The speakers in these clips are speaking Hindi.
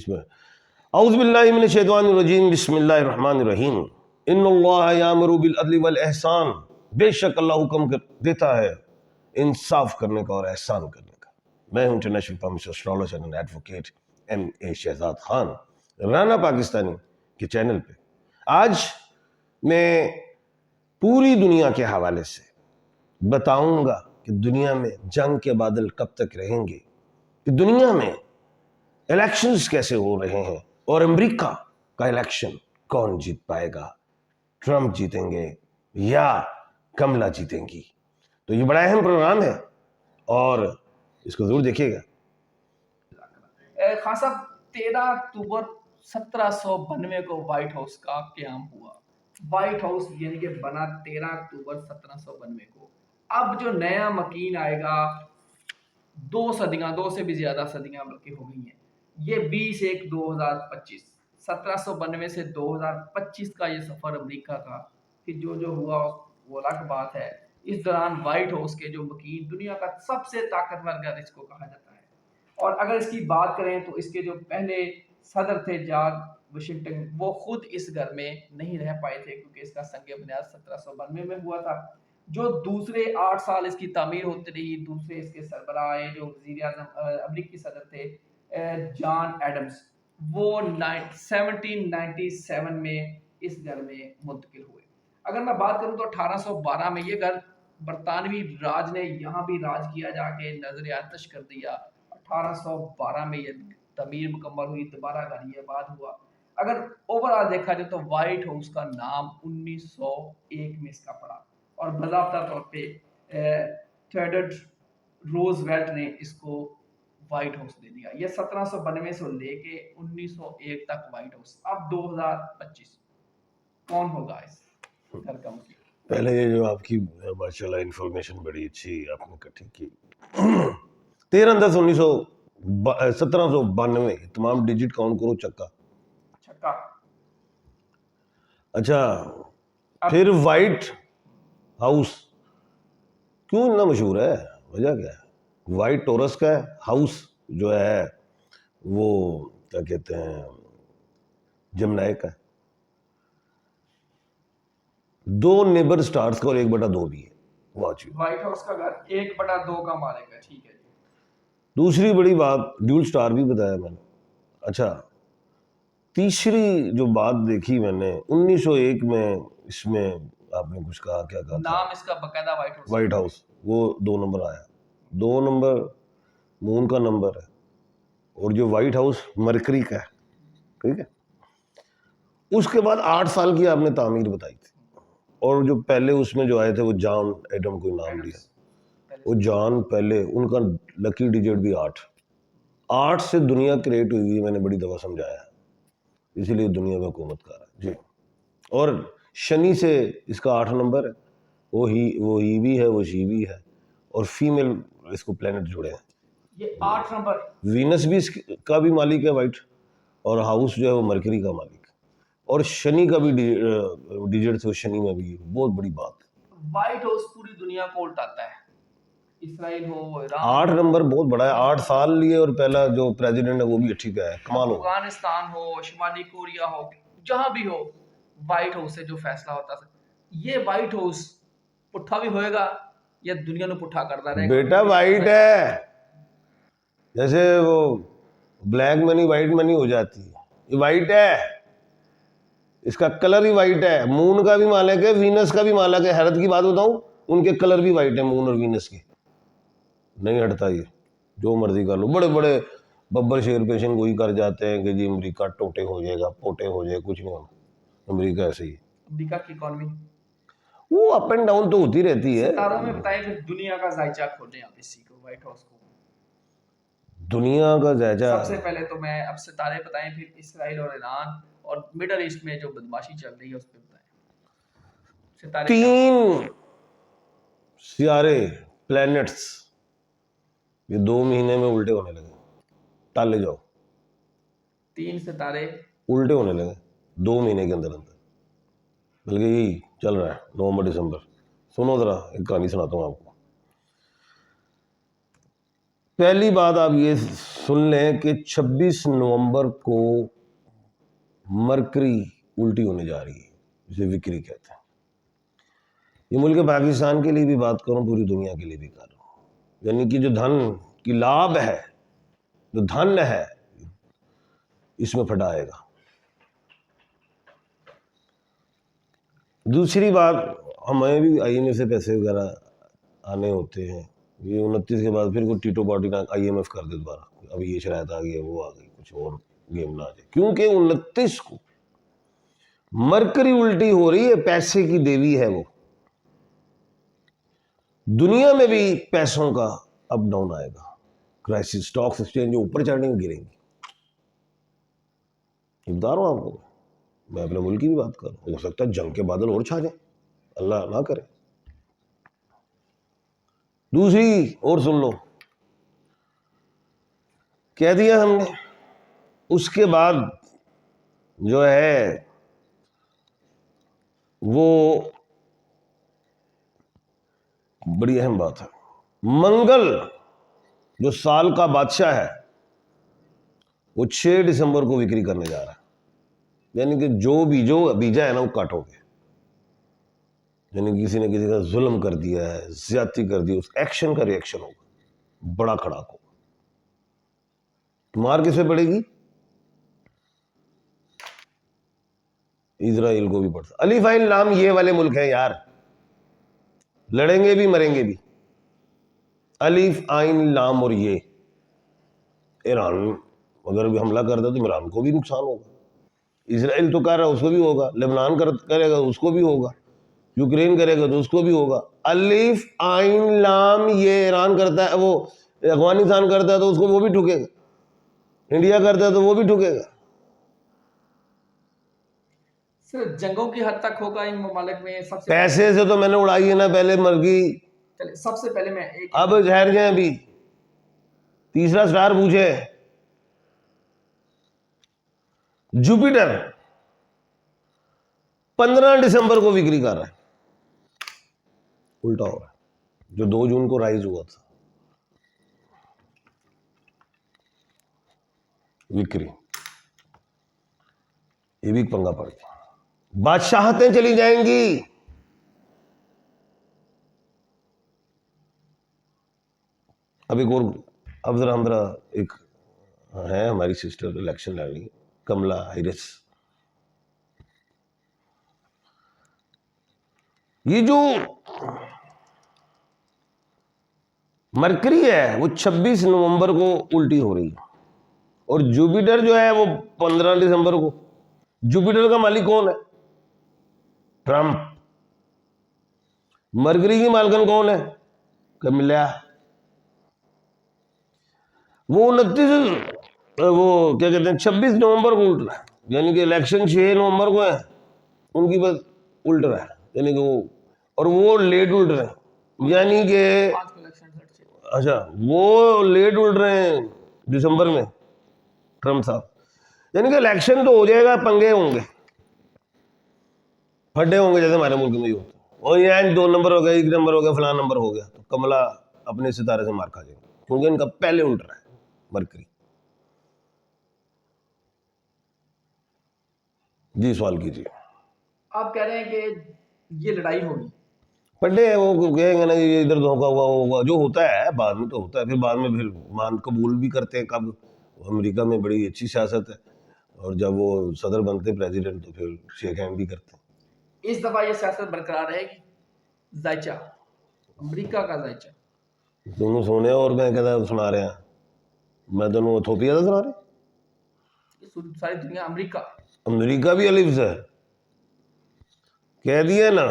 इसमें औज़ुबिल्लाहि मिनश्शैतानिर्रजीम बिस्मिल्लाहिर्रहमानिर्रहीम इन्नल्लाह यामुरु बिल अदलि वल एहसान। बेशक अल्लाह हुक्म देता है इंसाफ करने का और एहसान करने का। मैं हूं international public astrologer and advocate M.A. Shahzad Khan, Rana Pakistani के चैनल पे। आज मैं पूरी दुनिया के हवाले से बताऊंगा कि दुनिया में जंग के बादल कब तक रहेंगे, कि दुनिया में इलेक्शंस कैसे हो रहे हैं और अमेरिका का इलेक्शन कौन जीत पाएगा, ट्रंप जीतेंगे या कमला जीतेंगी। तो ये बड़ा अहम प्रोग्राम है और इसको जरूर देखिएगा। खान साहब 13 अक्टूबर 1792 को व्हाइट हाउस का क्याम हुआ। व्हाइट हाउस यानी कि बना 13 अक्टूबर 1792 को। अब जो नया मकीन आएगा, 2 सदियां, 2 से भी ज्यादा सदियां बल्कि हो गई हैं, ये 20/1/2025, 1792 से 2025 का ये सफर अमेरिका का। फिर जो हुआ वो अलग बात है। इस दौरान व्हाइट हाउस के जो मकीन, दुनिया का सबसे ताकतवर घर इसको कहा जाता है। और अगर इसकी बात करें तो इसके जो पहले सदर थे जॉर्ज वाशिंगटन, वो खुद इस घर में नहीं रह पाए थे क्योंकि इसका संग बुनियाद 1792 में हुआ था। जो दूसरे 8 साल इसकी तामीर होती रही, दूसरे इसके सरबराह आए जो वजीर आजम अमरीकी सदर थे जॉन एडम्स, वो 1797 में इस घर में मुंतकिल हुए। अगर मैं बात करूं तो 1812 में ये घर बरतानवी राज ने यहाँ भी राज किया, जाके नजर आतश कर दिया। 1812 में ये तमीर मुकम्मल हुई, दोबारा घर ये आबाद हुआ। अगर ओवरऑल देखा जाए तो व्हाइट हाउस का नाम 1901 में इसका पड़ा और बाज़ाब्ता तौर पे थेओडोर रूज़वेल्ट ने इसको व्हाइट हाउस दे दिया। ये 1792 से लेके 1901 तक व्हाइट हाउस। अब 2025 कौन होगा इस घर का मुखिया? पहले ये जो आपकी माशाल्लाह इंफॉर्मेशन बड़ी अच्छी आपने इकट्ठी की। 13/10/1792 तमाम डिजिट काउंट करो, चक्का छक्का। अच्छा, फिर व्हाइट हाउस क्यों इतना मशहूर है, वजह क्या है? व्हाइट टोरस का है, हाउस जो है वो क्या कहते हैं जमनाए का है। 2 नेबर स्टार्स का और 1/2 भी है। व्हाइट हाउस का घर 1/2 का मालिक है, ठीक है। दूसरी बड़ी बात, ड्यूल स्टार भी बताया मैंने। अच्छा, तीसरी जो बात देखी मैंने 1901 में, इसमें आपने कुछ कहा, क्या कहा था? नाम इसका बकायदा व्हाइट हाउस, वो 2 नंबर आया। 2 नंबर मून का नंबर है और जो व्हाइट हाउस मरकरी का है, ठीक है। उसके बाद 8 साल की आपने तामीर बताई थी और जो पहले उसमें जो आए थे वो जॉन एडम को नाम दिया। वो जॉन पहले, उनका लकी डिजिट भी 8 से दुनिया क्रिएट हुई है, मैंने बड़ी दफा समझाया, इसीलिए दुनिया में हुकूमत कर रहा है जी। और शनि से इसका 8 नंबर है, वो ही भी है, वो शी भी है और फीमेल इसको प्लेनेट जुड़े हैं। ये 8 नंबर वीनस भी इसका भी मालिक है व्हाइट, और हाउस जो है वो मरकरी का मालिक है, और शनि का भी डिजिट से शनि में भी। बहुत बड़ी बात है। व्हाइट हाउस पूरी दुनिया को उल्टाता है, इसराइल हो, ईरान, 8 नंबर बहुत बड़ा है, 8 साल लिए और पहला जो प्रेसिडेंट है वो भी ठीक है, कमाल हो। अफगानिस्तान हो, शुमाली कोरिया हो, जहां भी हो, व्हाइट हाउस से जो फैसला होता है, ये व्हाइट हाउस पुट्ठा भी होएगा या दुनिया को पुट्ठा करता रहेगा। बेटा वाइट है, जैसे वो ब्लैक मनी वाइट मनी हो जाती है, ये वाइट है, इसका कलर ही वाइट है। मून का भी मालिक है, वीनस का भी मालिक है। हैरत की बात बताऊं, उनके कलर भी वाइट है, मून और वीनस के। नहीं हटता ये, जो मर्जी कर लो। बड़े बड़े बब्बर शेर पेशन गोई कर जाते हैं कि जी अमेरिका टोटे हो जाएगा, पोटे हो जाए, कुछ नहीं होना। अमेरिका ऐसे ही, अमेरिका की इकोनॉमी वो अप एंड डाउन तो होती रहती है। सितारों में बताएं फिर दुनिया का जायचा खोलें आप इसी को, व्हाइट हाउस को। दुनिया का जायजा सबसे पहले तो मैं अब सितारे बताएं, फिर इसराइल और ईरान और मिडल ईस्ट में जो बदमाशी चल रही है उस पर बताएं। सितारे 3 सितारे, प्लैनेट्स, ये 2 महीने में उल्टे होने लगे। टाले जाओ, 3 सितारे उल्टे होने लगे 2 महीने के अंदर अंदर, बल्कि यही चल रहा है नवंबर दिसंबर। सुनो जरा, एक कहानी सुनाता हूँ आपको। पहली बात आप ये सुन लें कि 26 नवंबर को मरकरी उल्टी होने जा रही है, जिसे विक्री कहते हैं। ये मुल्क पाकिस्तान के लिए भी बात करूं, पूरी दुनिया के लिए भी कर रहा हूं। यानी कि जो धन की लाभ है, जो धन है, इसमें फटा आएगा। दूसरी बात, हमें भी IMF से पैसे वगैरह आने होते हैं। ये 29 के बाद फिर कोई टीटो पार्टी ना IMF कर दे दोबारा, अभी ये शरायत आ गई है, वो आ गई, कुछ और गेम ना आ जाए। क्योंकि 29 को मरकरी उल्टी हो रही है, पैसे की देवी है वो। दुनिया में भी पैसों का अप डाउन आएगा, क्राइसिस, स्टॉक एक्सचेंज ऊपर चढ़ेंगे गिरेंगे। बता रहा हूं आपको, मैं अपने मुल्क की भी बात कर रहा हूं। हो सकता है जंग के बादल और छा जाए, अल्लाह ना करे। दूसरी और सुन लो, कह दिया हमने। उसके बाद जो है वो बड़ी अहम बात है, मंगल जो साल का बादशाह है वो 6 दिसंबर को विक्री करने जा रहा है। यानी कि जो बीजा है ना वो काटोगे। यानी किसी ने किसी का जुल्म कर दिया है, ज्यादती कर दी, उस एक्शन का रिएक्शन होगा बड़ा खड़ाक हो। मार किसे पड़ेगी? इजराइल को भी पड़ता। अली फाइल नाम ये वाले मुल्क हैं यार, लड़ेंगे भी मरेंगे भी। अलीफ आइन लाम और ये। ईरान अगर भी हमला कर दे तो ईरान को भी नुकसान होगा। इजराइल तो कर रहा है, उसको भी होगा। लेबनान करेगा उसको भी होगा। यूक्रेन करेगा तो उसको भी होगा। अलीफ आइन लाम ये ईरान करता है, वो अफगानिस्तान करता है तो उसको वो भी ठुकेगा। इंडिया करता है तो वो भी ठुकेगा। सर जंगों की हद तक होगा इन ममालिक में। सबसे पैसे से तो मैंने उड़ाई है ना पहले मर्गी। चलिए सबसे पहले मैं एक अब ठहर जाए, अभी तीसरा स्टार पूछे। जुपिटर 15 दिसंबर को बिक्री कर रहा है, उल्टा हो रहा है। जो 2 जून को राइज हुआ था विक्री, ये भी पंगा पड़ गया। बादशाहतें चली जाएंगी। अब एक और, अब जरा एक है हमारी सिस्टर इलेक्शन लड़ रही है, कमला हैरिस। ये जो मरकरी है वो 26 नवंबर को उल्टी हो रही है, और जुपिटर जो है वो 15 दिसंबर को। जुपिटर का मालिक कौन है? ट्रंप। मरकरी की मालकन कौन है? कमिला। वो 29, वो क्या कहते हैं, 26 नवंबर को उल्ट रहा है। यानी कि इलेक्शन 6 नवंबर को है, उनकी बस उल्ट रहा है। यानी कि वो, और वो लेट उल्ट रहे हैं। यानी कि अच्छा, वो लेट उल्ट रहे हैं दिसंबर में ट्रंप साहब। यानी कि इलेक्शन तो हो जाएगा, पंगे होंगे, फड्डे होंगे, जैसे हमारे मुल्क में ही होता है। और यहाँ 2 नंबर हो गया, 1 नंबर हो गया, फलाना नंबर हो गया, तो कमला अपने सितारे से मार खा जाएंगे, क्योंकि इनका पहले उल्ट रहा है मरकरी। जी सवाल कीजिए। आप कह रहे हैं कि ये लड़ाई होगी, फड्डे है, वो कहेंगे ना ये इधर धोखा हुआ होगा। जो होता है बाद में तो होता है, फिर बाद में फिर मान कबूल भी करते हैं। कब अमेरिका में बड़ी अच्छी सियासत है, और जब वो सदर बनते प्रेसिडेंट तो फिर शेक हैंड भी करते हैं। इस दफा ये सियासत बरकरार रहेगी। जायचा, अमेरिका का जायचा। दोनों सोने और मैं कहता सुना रहे हैं, मैं दोनों थोपिया था सुना रहे। सारी दुनिया अमेरिका भी अलिफ है, कह दिया ना,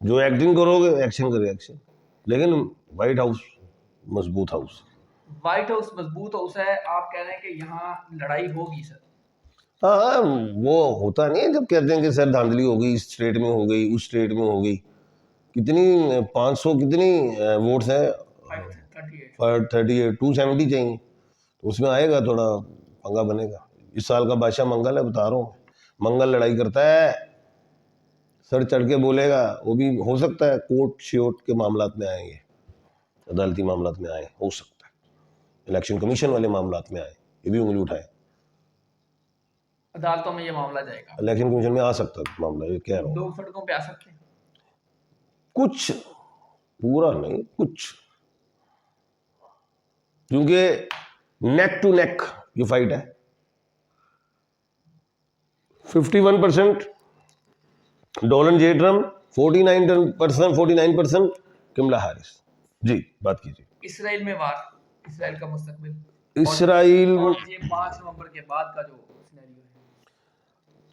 जो एक्टिंग करोगे एक्शन का रिएक्शन। लेकिन व्हाइट हाउस मजबूत हाउस, व्हाइट हाउस मजबूत हाउस है। आप कह रहे हैं कि यहाँ लड़ाई होगी सर। हाँ, वो होता नहीं है जब कहते हैं कि सर धांधली हो गई, इस स्टेट में हो गई, उस स्टेट में हो गई। कितनी 500 कितनी वोट्स हैं? 538, 270 चाहिए, तो उसमें आएगा, थोड़ा पंगा बनेगा। इस साल का बादशाह मंगल है, बता रहा हूँ। मंगल लड़ाई करता है, सर चढ़ के बोलेगा। वो भी हो सकता है कोर्ट शियोट के मामलात में आएंगे, अदालती मामलात में आए, हो सकता है। इलेक्शन कमीशन वाले मामलात में आए, ये भी उंगली उठाए। अदालतों में ये मामला जाएगा, इलेक्शन कमीशन में आ सकता है मामला, ये कह रहा हूँ। लोग सड़कों पे आ सकते हैं। कुछ, पूरा नहीं, कुछ, क्योंकि नेक टू नेक ये फाइट है। 51% डोनाल्ड जे ट्रम्प, 49% कमला हैरिस। जी, बात कीजिए। इसराइल में वार, इसराइल का मुस्तकबिल, इसराइल और ये 5 नवंबर के बाद का जो सिनेरियो है।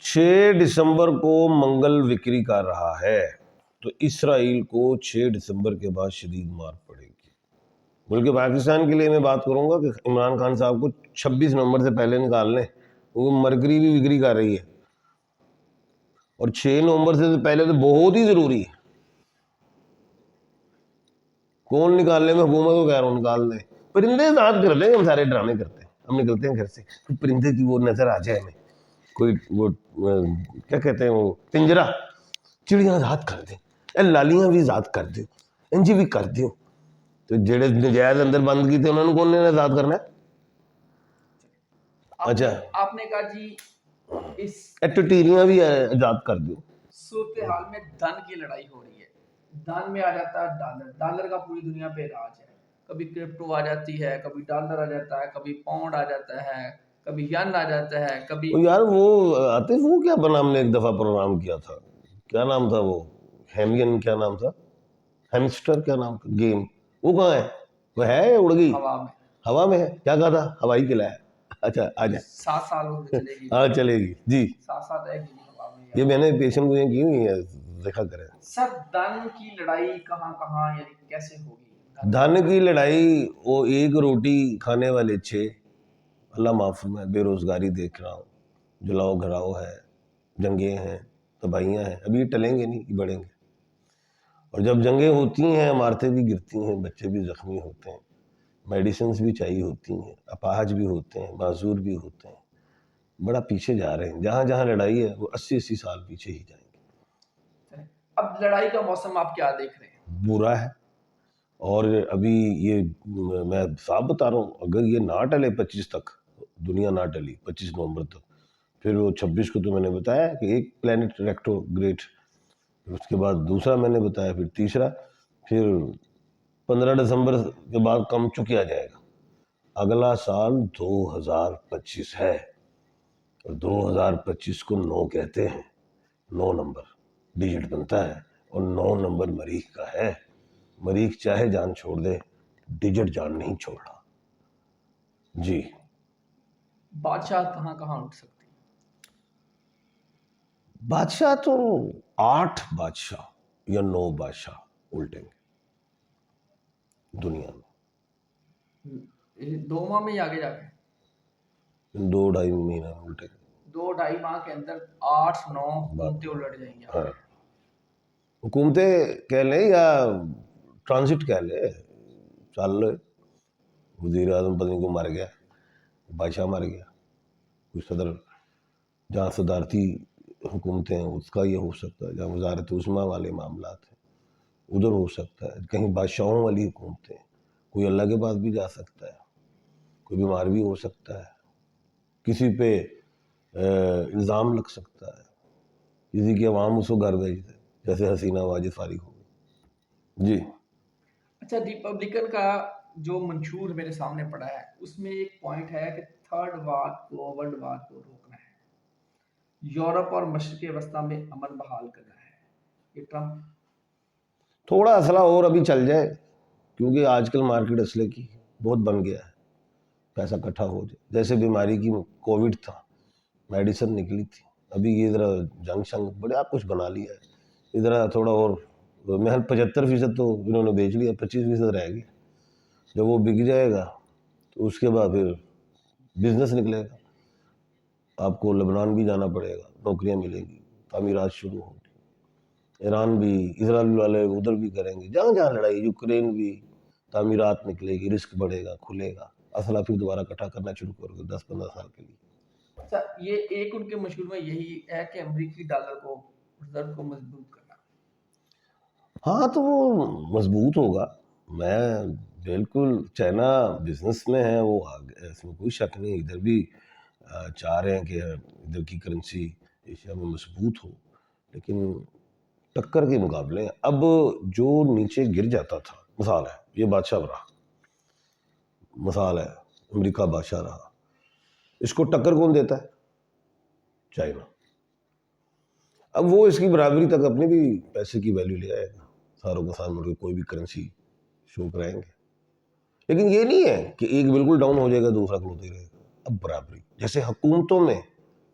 6 दिसंबर को मंगल विक्री कर रहा है, तो इसराइल को 6 दिसंबर के बाद शदीद मार पड़ेगी। बल्कि पाकिस्तान के लिए मैं बात करूंगा कि इमरान खान साहब को 26 नवंबर से पहले निकाल लें, क्योंकि मरकरी भी विक्री कर रही है और 6 नवंबर से पहले तो बहुत ही जरूरी है। कौन निकालने में, हुकूमत को कह रहा हूँ निकाल दें। परिंदे आजाद कर देंगे, हम सारे ड्रामे करते हैं, हम निकलते हैं घर से तो परिंदे की वो नजर आ जाए हमें, कोई वो क्या कहते हैं वो पिंजरा, चिड़िया आजाद कर दे, लालियां भी आजाद कर दो, इंज भी कर दो, तो जेड़े नजायज अंदर बंद की थे उन्होंने कौन ने आजाद करना है? अच्छा, आपने कहा जी इस टटीरियां भी आजाद कर दो। सूरत हाल में धन की लड़ाई हो रही है, धन में आ जाता है डॉलर, डॉलर का पूरी दुनिया पे राज है। कभी क्रिप्टो आ जाती है, कभी डॉलर आ जाता है, कभी पाउंड आ जाता है, कभी यन आ जाता है, कभी तो यार वो आतिफ, वो क्या बना, हमने एक दफा प्रोग्राम किया था, क्या नाम था वो, हेमियन क्या नाम था, हेमस्टर क्या नाम था गेम, वो कहाँ है? वो है या उड़ गई? हवा में। हवा में है? क्या कहा था? हवाई किला है। अच्छा, आ जाए। 7 साल में चलेगी, हाँ चलेगी जी। 7 साल रहेगी हवा में। ये मैंने पेशेंट को की हुई है, देखा करें। सर धन की लड़ाई कहाँ कहाँ यानी कैसे होगी? धन की लड़ाई, वो एक रोटी खाने वाले 6, अल्लाह माफ में बेरोजगारी देख रहा हूँ, जलाओ घराओ है, जंगें हैं, तबाहियाँ हैं, अभी ये टलेंगे नहीं, ये बढ़ेंगे। और जब जंगें होती हैं, इमारतें भी गिरती हैं, बच्चे भी जख्मी होते हैं, मेडिसिन भी चाहिए होती हैं, अपाहज भी होते हैं, माजूर भी होते हैं, बड़ा पीछे जा रहे हैं। जहाँ जहाँ लड़ाई है वो 80-80 साल पीछे ही जाएंगे। अब लड़ाई का मौसम आप क्या देख रहे हैं? बुरा है। और अभी ये मैं साफ बता रहा हूँ, अगर ये ना टले 25 तक, दुनिया ना टली 25 नवंबर तक, फिर वो 26 को तो मैंने बताया कि एक प्लेनेट रेक्टोग्रेड, उसके बाद दूसरा मैंने बताया, फिर तीसरा, फिर 15 दिसंबर के बाद कम चुकिया जाएगा। अगला साल 2025 है, और 2025 को 9 कहते हैं, 9 नंबर डिजिट बनता है, और 9 नंबर मरीख का है। मरीख चाहे जान छोड़ दे, डिजिट जान नहीं छोड़ना। जी, बादशाह कहाँ कहाँ उठ सकते हैं? बादशाह तो 8 बादशाह या 9 बादशाह उल्टेंगे दुनिया में, 2 माह में ही आगे जाके 2-2.5 महीना में उल्टेंगे। 2-2.5 माह के अंदर 8-9 हुकूमतें उलट जाएंगी। हाँ, हुकूमतें कह लें या ट्रांजिट कह ले, चल वजीर आजम पता नहीं को मर गया, बादशाह मर गया, कोई सदर, जहाँ सदारती हुकूमतें हैं उसका ये हो सकता है, जहाँ वजारत उस्मा वाले मामलात हैं उधर हो सकता है, कहीं बादशाहों वाली हुकूमतें, कोई अल्लाह के पास भी जा सकता है, कोई बीमार भी हो सकता है, किसी पे इल्ज़ाम लग सकता है, किसी की आवाम उसको घर भेज दे, जैसे हसीना वाजिद फारिग हो गई। जी, अच्छा, रिपब्लिकन का जो मंशूर मेरे सामने पड़ा है उसमें एक पॉइंट है कि थर्ड वार को, वर्ल्ड वार को रोकना है, यूरोप और मशरिक़ वस्ता में अमन बहाल करना है। ये ट्रम्प थोड़ा असला और अभी चल जाए, क्योंकि आजकल मार्केट असले की बहुत बन गया है, पैसा इकट्ठा हो जाए। जैसे बीमारी की कोविड था, मेडिसिन निकली थी, अभी ये ज़रा जंग शंग बड़ा कुछ बना लिया है, इधर थोड़ा और महल 75% तो इन्होंने बेच लिया, 25% रह गया। जब वो बिक जाएगा तो उसके बाद फिर बिजनेस निकलेगा, आपको लेबनान भी जाना पड़ेगा, नौकरियां मिलेंगी, तामीरात शुरू होंगी, ईरान भी, इसराइल वाले उधर भी करेंगे, जहाँ जहाँ लड़ाई, यूक्रेन भी, तामीरात निकलेगी, रिस्क बढ़ेगा, खुलेगा, असला फिर दोबारा इकट्ठा करना शुरू करोगे 10-15 साल के लिए। अच्छा, ये एक उनके मशहूर में यही है कि अमेरिकी डॉलर को, रिजर्व को मजबूत करना। हाँ, तो वो मजबूत होगा, मैं बिल्कुल, चाइना बिजनेस में है, वो आगे, इसमें कोई शक नहीं। इधर भी चाह रहे हैं कि इधर की करेंसी एशिया में मजबूत हो, लेकिन टक्कर के मुकाबले अब जो नीचे गिर जाता था, मिसाल है ये बादशाह रहा, मिसाल है अमेरिका बादशाह रहा, इसको टक्कर कौन देता है? चाइना। अब वो इसकी बराबरी तक अपने भी पैसे की वैल्यू ले आएगा, सारों के साथ मिलकर कोई भी करेंसी शो कराएंगे। लेकिन ये नहीं है कि एक बिल्कुल डाउन हो जाएगा दूसरा ग्रोथ ही रहेगा। अब बराबरी, जैसे हुकूमतों में,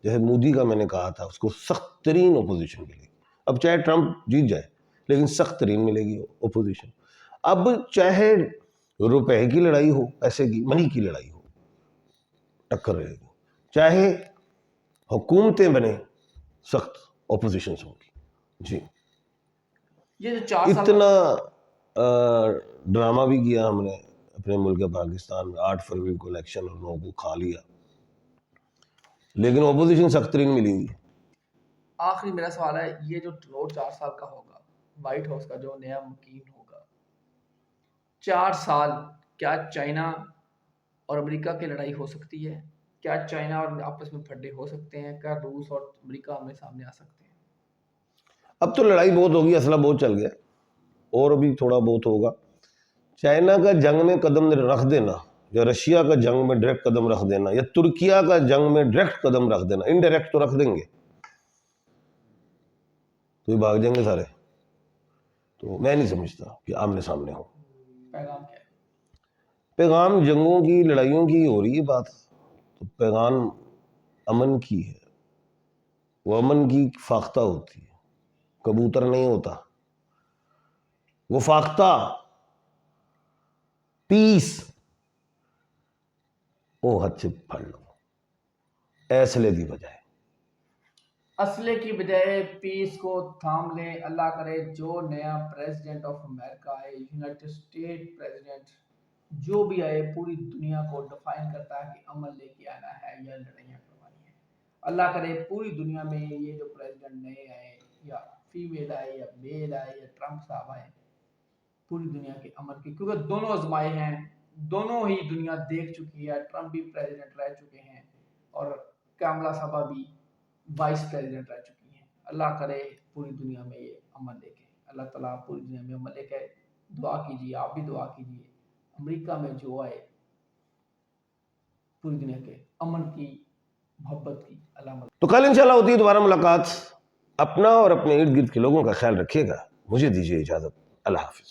जैसे मोदी का मैंने कहा था, उसको सख्त तरीन ओपोजिशन मिलेगी। अब चाहे ट्रंप जीत जाए, लेकिन सख्त तरीन मिलेगी ओपोजिशन। अब चाहे रुपए की लड़ाई हो, पैसे की, मनी की लड़ाई हो, टक्कर रहेगी। चाहे हुकूमतें बने, सख्त ओपोजिशन होंगी। जी, ये जो 4 साल इतना ड्रामा भी किया हमने अपने मुल्क पाकिस्तान में। 8 फरवरी को इलेक्शन और लोगों को खा लिया, लेकिन ओपोजिशन सख्त तरीन मिली हुई है। आखिरी मेरा सवाल है, ये जो रोड 4 साल का होगा, व्हाइट हाउस का जो नया मुकीम होगा, 4 साल, क्या चाइना और अमेरिका की लड़ाई हो सकती है? क्या चाइना और आपस में फड्डे हो सकते हैं? क्या रूस और अमेरिका आमने सामने आ सकते हैं? अब तो लड़ाई बहुत होगी, असला बहुत चल गया, और अभी थोड़ा बहुत होगा। चाइना का जंग में कदम रख देना, या रशिया का जंग में डायरेक्ट कदम रख देना, या तुर्किया का जंग में डायरेक्ट कदम रख देना, इनडायरेक्ट तो रख देंगे, तो ये भाग जाएंगे सारे। तो मैं नहीं समझता कि आमने सामने हो। पैगाम क्या है? पैगाम जंगों की, लड़ाइयों की हो रही है बात, तो पैगाम अमन की है। वो अमन की फाख्ता होती है, कबूतर नहीं होता। वो फाख्ता, पीस, वो हद से फड़ लो, ऐसले की बजाय। असले की बजाय पीस को थाम ले। अल्लाह करे जो नया प्रेसिडेंट ऑफ अमेरिका आए, यूनाइटेड स्टेट प्रेसिडेंट जो भी आए, पूरी दुनिया को डिफाइन करता है कि अमन लेके आना है या लड़ाइयाँ करवानी है। अल्लाह करे पूरी दुनिया में ये जो प्रेसिडेंट नए आए, या फीमेल आए या मेल आए या ट्रंप साहब आए, पूरी दुनिया के अमन की, क्योंकि दोनों आजमाए हैं, दोनों ही दुनिया देख चुकी है। ट्रंप भी प्रेसिडेंट रह चुके हैं और कमला साहबा भी वाइस प्रेसिडेंट रह चुकी हैं। अल्लाह करे पूरी दुनिया में ये अमन लेके, अल्लाह ताला पूरी दुनिया में अमन लेके। दुआ कीजिए, आप भी दुआ कीजिए, अमेरिका में जो आए पूरी दुनिया के अमन की, मोहब्बत की अलामत। तो कल इंशाल्लाह होती है दोबारा मुलाकात। अपना और अपने इर्द गिर्द के लोगों का ख्याल रखिएगा। मुझे दीजिए इजाजत। अल्लाह हाफिज।